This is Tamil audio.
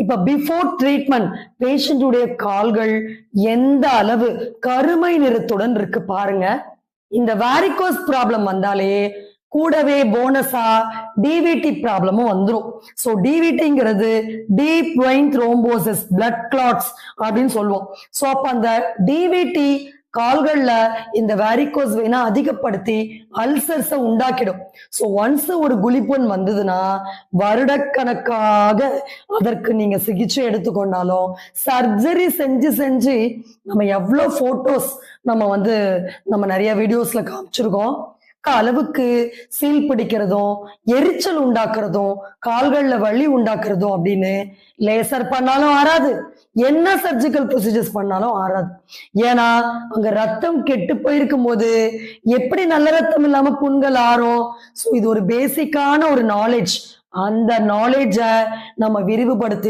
இப்ப பிஃபோர் ட்ரீட்மெண்ட் பேஷண்டுடைய கால்கள் எந்த அளவு கருமை நிறத்துடன் இருக்கு பாருங்க. இந்த வாரிகோஸ் ப்ராப்ளம் வந்தாலே கூடவே போனஸா டிவிடி ப்ராப்ளமும் வந்துரும். சோ டிவிடிங்கிறது deep vein thrombosis, blood clots அப்படின்னு சொல்லுவோம். சோ அப்ப அந்த டிவிடி கால்கள்ல இந்த வாரிகோஸ் வெயினை அதிகப்படுத்தி அல்சர்ஸ உண்டாக்கிடும். சோ ஒன்ஸ் ஒரு குழிப்புண் வந்ததுன்னா வருடக்கணக்காக அதற்கு நீங்க சிகிச்சை எடுத்துக்கொண்டாலும் சர்ஜரி செஞ்சு செஞ்சு நம்ம எவ்வளவு போட்டோஸ் நம்ம நிறைய வீடியோஸ்ல காமிச்சிருக்கோம். அளவுக்கு சீல் பிடிக்கிறதும் எரிச்சல் உண்டாக்குறதும் கால்கள்ல வலி உண்டாக்குறதும் அப்படின்னு லேசர் பண்ணாலும் ஆறாது, என்ன சர்ஜிக்கல் ப்ரொசீஜர்ஸ் பண்ணாலும் ஆறாது. ஏன்னா அங்க ரத்தம் கெட்டு போயிருக்கும் போது எப்படி நல்ல ரத்தம் இல்லாம புண்கள் ஆறும். சோ இது ஒரு பேசிக்கான ஒரு நாலேஜ். அந்த நாலேஜ நம்ம விரிவுபடுத்தி